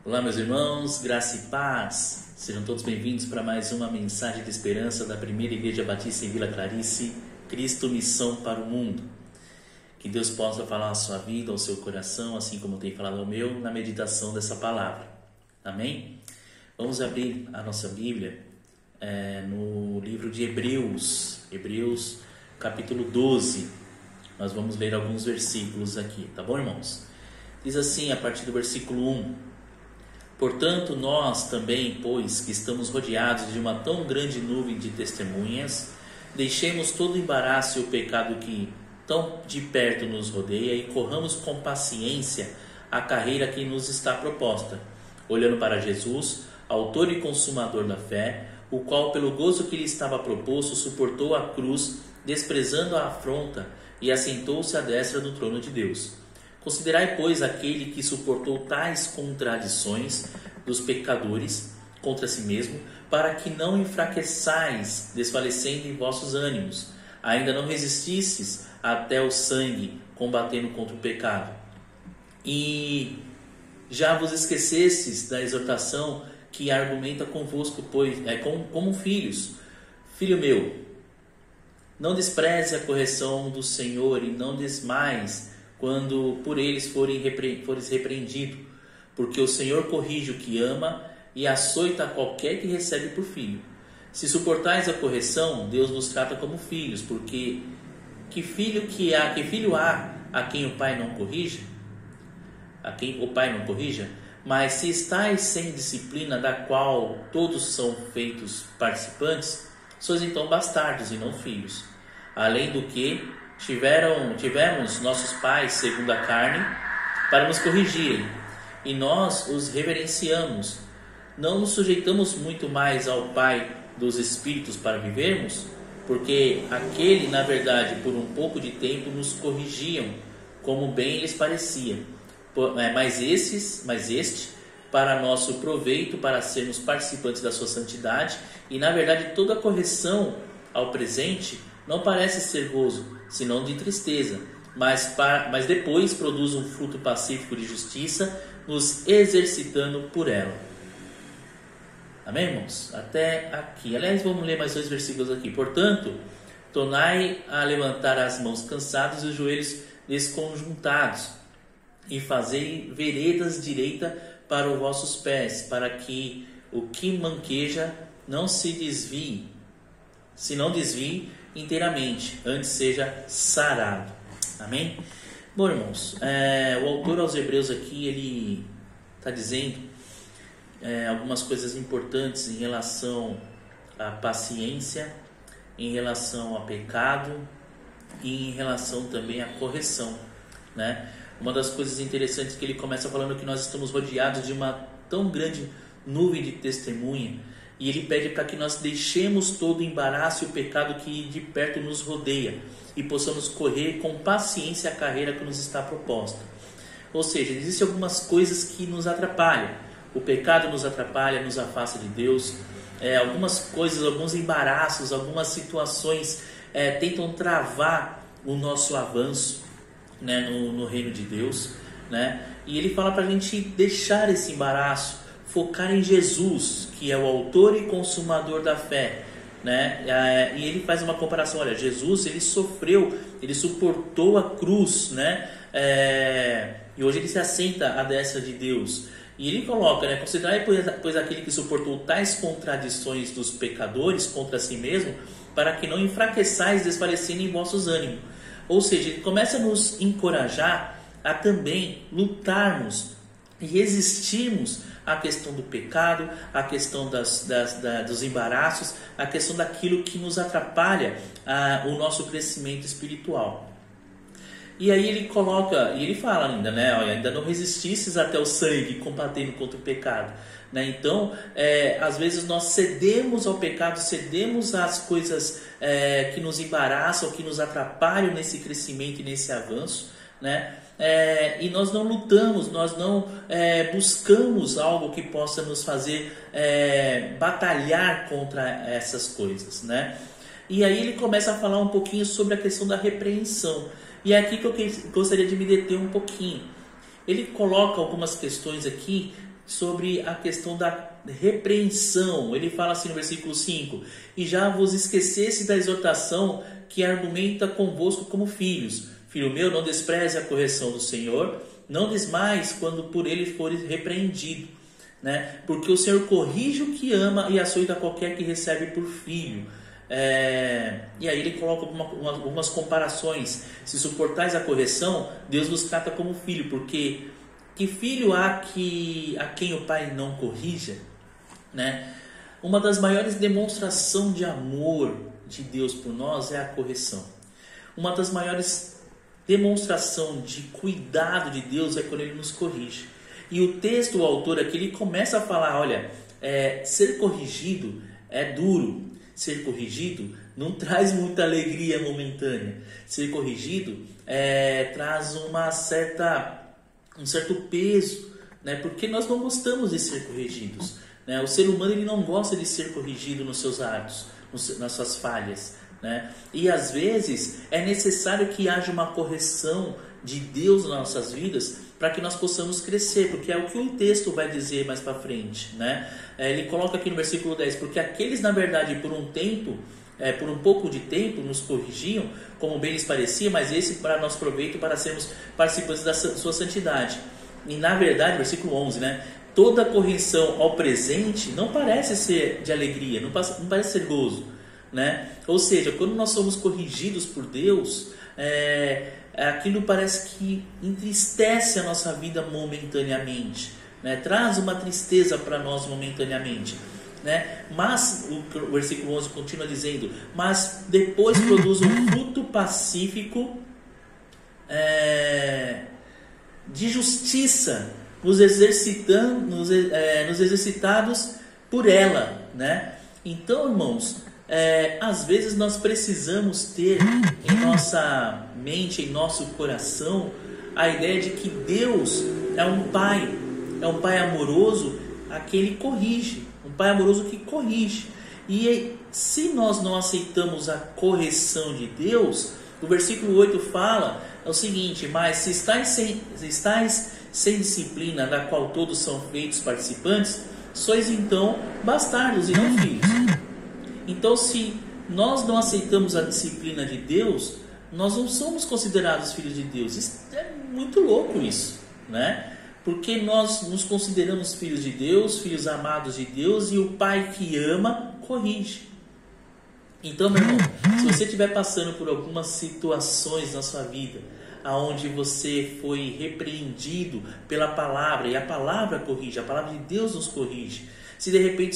Olá, meus irmãos, graça e paz. Sejam todos bem-vindos para mais uma mensagem de esperança da Primeira Igreja Batista em Vila Clarice, Cristo Missão para o Mundo. Que Deus possa falar à sua vida, ao seu coração, assim como tem falado ao meu, na meditação dessa palavra. Amém? Vamos abrir a nossa Bíblia no livro de Hebreus capítulo 12. Nós vamos ler alguns versículos aqui, tá bom, irmãos? Diz assim, a partir do versículo 1. Portanto, nós também, pois que estamos rodeados de uma tão grande nuvem de testemunhas, deixemos todo o embaraço e o pecado que tão de perto nos rodeia e corramos com paciência a carreira que nos está proposta, olhando para Jesus, autor e consumador da fé, o qual, pelo gozo que lhe estava proposto, suportou a cruz, desprezando a afronta, e assentou-se à destra do trono de Deus. Considerai, pois, aquele que suportou tais contradições dos pecadores contra si mesmo, para que não enfraqueçais, desfalecendo em vossos ânimos, ainda não resististes até o sangue, combatendo contra o pecado. E já vos esquecestes da exortação que argumenta convosco, pois como filhos. Filho meu, não despreze a correção do Senhor e não desmais quando por eles fores repreendido, porque o Senhor corrige o que ama e açoita qualquer que recebe por filho. Se suportais a correção, Deus vos trata como filhos, porque que filho há a quem o pai não corrija? A quem o pai não corrija? Mas se estáis sem disciplina, da qual todos são feitos participantes, sois então bastardos e não filhos. Além do que tivemos nossos pais segundo a carne para nos corrigirem, e nós os reverenciamos. Não nos sujeitamos muito mais ao Pai dos Espíritos para vivermos? Porque aquele, na verdade, por um pouco de tempo nos corrigiam, como bem lhes parecia. Mas este, para nosso proveito, para sermos participantes da sua santidade, e na verdade toda a correção ao presente não parece ser gozo, senão de tristeza, mas depois produz um fruto pacífico de justiça, nos exercitando por ela. Amém, irmãos? Até aqui. Aliás, vamos ler mais 2 versículos aqui. Portanto, tornai a levantar as mãos cansados e os joelhos desconjuntados, e fazei veredas direita para os vossos pés, para que o que manqueja não se desvie, inteiramente, antes seja sarado. Amém? Bom, irmãos, o autor aos Hebreus aqui, ele está dizendo algumas coisas importantes em relação à paciência, em relação ao pecado e em relação também à correção, né? Uma das coisas interessantes que ele começa falando que nós estamos rodeados de uma tão grande nuvem de testemunha, e ele pede para que nós deixemos todo o embaraço e o pecado que de perto nos rodeia e possamos correr com paciência a carreira que nos está proposta. Ou seja, existem algumas coisas que nos atrapalham. O pecado nos atrapalha, nos afasta de Deus. Algumas coisas, alguns embaraços, algumas situações tentam travar o nosso avanço, né, no reino de Deus, né? E ele fala para a gente deixar esse embaraço, focar em Jesus, que é o autor e consumador da fé, né? E ele faz uma comparação. Olha, Jesus, ele sofreu, ele suportou a cruz, né? E hoje ele se assenta à destra de Deus. E ele coloca, né? Considerai, pois aquele que suportou tais contradições dos pecadores contra si mesmo, para que não enfraqueçais, desfalecendo em vossos ânimos. Ou seja, ele começa a nos encorajar a também lutarmos e resistirmos à questão do pecado, à questão dos embaraços, à questão daquilo que nos atrapalha o nosso crescimento espiritual. E aí ele coloca, e ele fala ainda, né? Olha, ainda não resististes até o sangue, combatendo contra o pecado, né? Então, às vezes nós cedemos ao pecado, cedemos às coisas que nos embaraçam, que nos atrapalham nesse crescimento e nesse avanço, né? E nós não lutamos, nós não buscamos algo que possa nos fazer batalhar contra essas coisas, né? E aí ele começa a falar um pouquinho sobre a questão da repreensão. E é aqui que eu gostaria de me deter um pouquinho. Ele coloca algumas questões aqui sobre a questão da repreensão. Ele fala assim no versículo 5: e já vos esquecesse da exortação que argumenta convosco como filhos. Filho meu, não despreze a correção do Senhor, não desmais quando por ele fores repreendido, né? Porque o Senhor corrige o que ama e açoita qualquer que recebe por filho. E aí ele coloca algumas comparações. Se suportais a correção, Deus vos trata como filho, porque que filho há a quem o pai não corrija, né? Uma das maiores demonstrações de amor de Deus por nós é a correção. Uma das maiores demonstrações de cuidado de Deus é quando Ele nos corrige. E o texto, o autor aqui, ele começa a falar, olha, ser corrigido é duro. Ser corrigido não traz muita alegria momentânea. Ser corrigido traz um certo peso, né? Porque nós não gostamos de ser corrigidos, né? O ser humano ele não gosta de ser corrigido nos seus atos, nas suas falhas, né? E às vezes é necessário que haja uma correção de Deus nas nossas vidas para que nós possamos crescer, porque é o que o texto vai dizer mais para frente, né? Ele coloca aqui no versículo 10, porque aqueles na verdade por um pouco de tempo nos corrigiam, como bem lhes parecia, mas esse para nosso proveito, para sermos participantes da sua santidade. E na verdade, versículo 11, né? Toda correção ao presente não parece ser de alegria, não parece ser gozo, né? Ou seja, quando nós somos corrigidos por Deus, aquilo parece que entristece a nossa vida momentaneamente, né? Traz uma tristeza para nós momentaneamente, né? Mas o versículo 11 continua dizendo: mas depois produz um fruto pacífico de justiça nos exercitados por ela, né? Então, irmãos, às vezes nós precisamos ter em nossa mente, em nosso coração, a ideia de que Deus é um pai amoroso, aquele corrige, um pai amoroso que corrige. E se nós não aceitamos a correção de Deus, o versículo 8 fala o seguinte: mas se estáis sem disciplina, da qual todos são feitos participantes, sois então bastardos e não filhos. Então, se nós não aceitamos a disciplina de Deus, nós não somos considerados filhos de Deus. Isso é muito louco isso, né? Porque nós nos consideramos filhos de Deus, filhos amados de Deus, e o Pai que ama, corrige. Então, meu irmão, se você estiver passando por algumas situações na sua vida, aonde você foi repreendido pela palavra, e a palavra corrige, a palavra de Deus nos corrige. Se de repente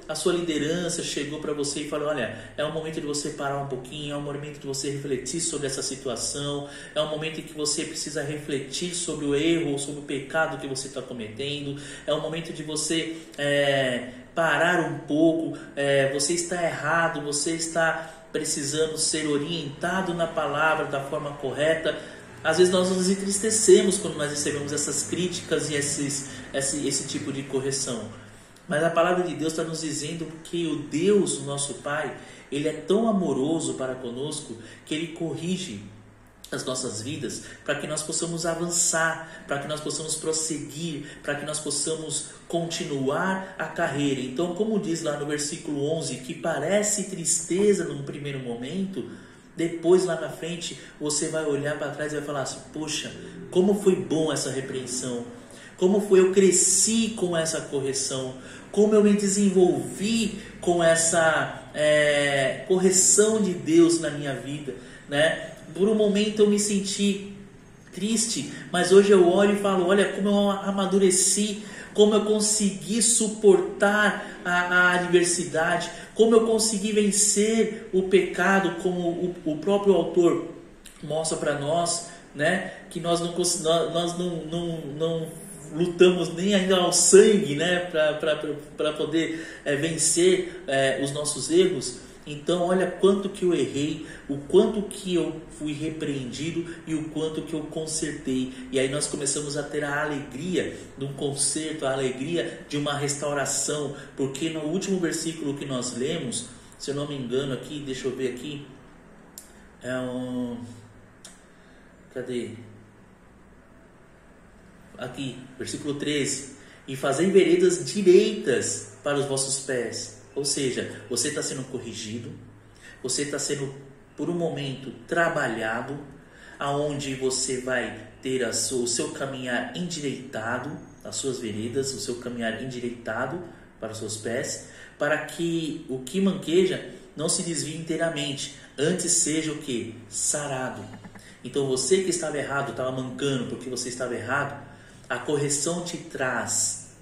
a sua liderança chegou para você e falou: olha, é um momento de você parar um pouquinho, é um momento de você refletir sobre essa situação, é um momento em que você precisa refletir sobre o erro ou sobre o pecado que você está cometendo, é um momento de você parar um pouco, você está errado, você está precisando ser orientado na palavra da forma correta. Às vezes nós nos entristecemos quando nós recebemos essas críticas e esse tipo de correção. Mas a palavra de Deus está nos dizendo que o Deus, o nosso Pai, Ele é tão amoroso para conosco que Ele corrige as nossas vidas para que nós possamos avançar, para que nós possamos prosseguir, para que nós possamos continuar a carreira. Então, como diz lá no versículo 11, que parece tristeza num primeiro momento, depois lá na frente você vai olhar para trás e vai falar assim: poxa, como foi bom essa repreensão, como eu cresci com essa correção, como eu me desenvolvi com essa correção de Deus na minha vida, né? Por um momento eu me senti triste, mas hoje eu olho e falo: olha como eu amadureci, como eu consegui suportar a adversidade, como eu consegui vencer o pecado, como o próprio autor mostra para nós, né? Que nós não lutamos nem ainda ao sangue, né? Para poder vencer os nossos erros. Então, olha quanto que eu errei, o quanto que eu fui repreendido e o quanto que eu consertei. E aí nós começamos a ter a alegria de um conserto, a alegria de uma restauração. Porque no último versículo que nós lemos, se eu não me engano aqui, deixa eu ver aqui, cadê? Aqui, versículo 13. e fazei veredas direitas para os vossos pés. Ou seja, você está sendo corrigido, você está sendo, por um momento, trabalhado, aonde você vai ter o seu caminhar endireitado, as suas veredas, o seu caminhar endireitado para os seus pés, para que o que manqueja não se desvie inteiramente, antes seja o que? Sarado. Então você que estava errado, estava mancando porque você estava errado, a correção te traz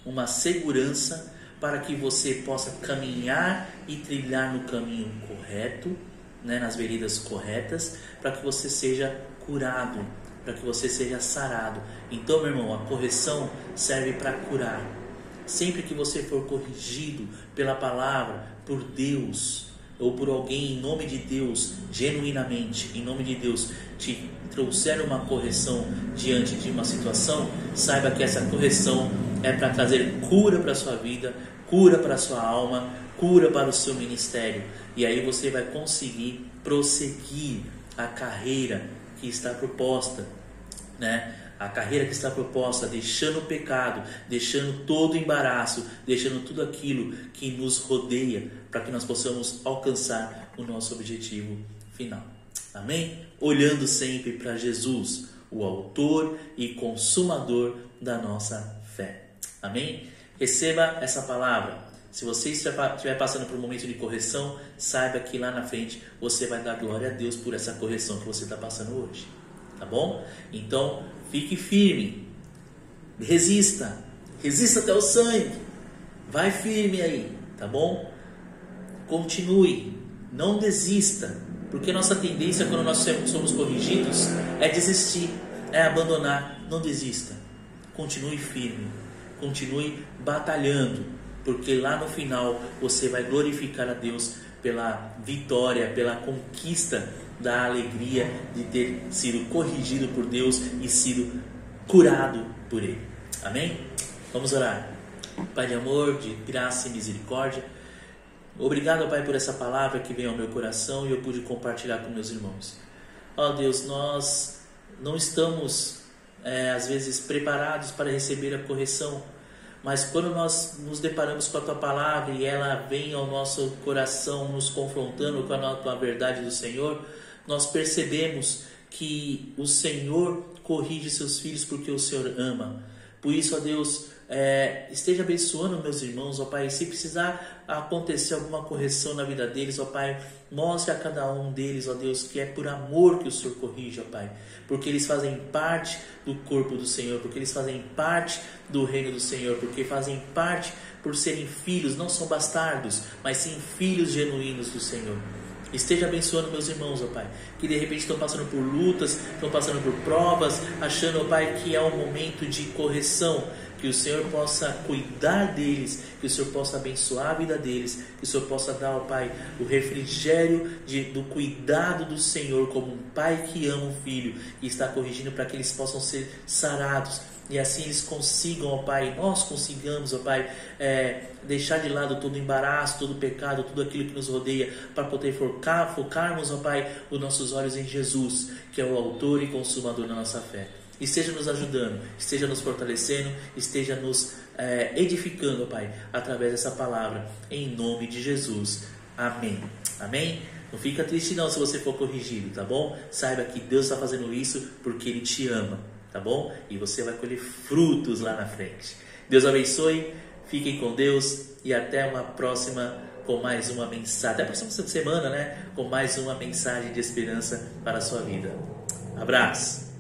uma segurança para que você possa caminhar e trilhar no caminho correto, né, nas veredas corretas, para que você seja curado, para que você seja sarado. Então, meu irmão, a correção serve para curar. Sempre que você for corrigido pela palavra, por Deus, ou por alguém em nome de Deus, genuinamente, em nome de Deus, te trouxer uma correção diante de uma situação, saiba que essa correção é para trazer cura para a sua vida, cura para a sua alma, cura para o seu ministério. E aí você vai conseguir prosseguir a carreira que está proposta, né? A carreira que está proposta, deixando o pecado, deixando todo o embaraço, deixando tudo aquilo que nos rodeia, para que nós possamos alcançar o nosso objetivo final. Amém? Olhando sempre para Jesus, o autor e consumador da nossa fé. Amém? Receba essa palavra. Se você estiver passando por um momento de correção, saiba que lá na frente você vai dar glória a Deus por essa correção que você está passando hoje. Tá bom? Então, fique firme. Resista até o sangue. Vai firme aí, tá bom? Continue, não desista, porque nossa tendência quando nós somos corrigidos é desistir, é abandonar. Não desista, continue firme, continue batalhando, porque lá no final você vai glorificar a Deus pela vitória, pela conquista da alegria de ter sido corrigido por Deus e sido curado por Ele. Amém? Vamos orar. Pai de amor, de graça e misericórdia, obrigado, Pai, por essa palavra que veio ao meu coração e eu pude compartilhar com meus irmãos. Ó Deus, nós não estamos, às vezes, preparados para receber a correção, mas quando nós nos deparamos com a Tua palavra e ela vem ao nosso coração nos confrontando com a verdade do Senhor, nós percebemos que o Senhor corrige seus filhos porque o Senhor ama. Por isso, ó Deus, esteja abençoando meus irmãos, ó Pai. Se precisar acontecer alguma correção na vida deles, ó Pai, mostre a cada um deles, ó Deus, que é por amor que o Senhor corrige, ó Pai, porque eles fazem parte do corpo do Senhor, porque eles fazem parte do reino do Senhor, porque fazem parte por serem filhos, não são bastardos, mas sim filhos genuínos do Senhor. Esteja abençoando meus irmãos, ó Pai, que de repente estão passando por lutas, estão passando por provas, achando, ó Pai, que é um momento de correção, que o Senhor possa cuidar deles, que o Senhor possa abençoar a vida deles, que o Senhor possa dar, ó Pai, o refrigério do cuidado do Senhor, como um pai que ama um filho e está corrigindo para que eles possam ser sarados. E assim eles consigam, ó Pai, nós consigamos, ó Pai, deixar de lado todo o embaraço, todo o pecado, tudo aquilo que nos rodeia, para poder focarmos, ó Pai, os nossos olhos em Jesus, que é o autor e consumador da nossa fé. Esteja nos ajudando, esteja nos fortalecendo, esteja nos edificando, ó Pai, através dessa palavra, em nome de Jesus. Amém. Amém? Não fica triste não se você for corrigido, tá bom? Saiba que Deus está fazendo isso porque Ele te ama, tá bom? E você vai colher frutos lá na frente. Deus abençoe, fiquem com Deus e até uma próxima com mais uma mensagem. Até a próxima semana, né? Com mais uma mensagem de esperança para a sua vida. Abraço!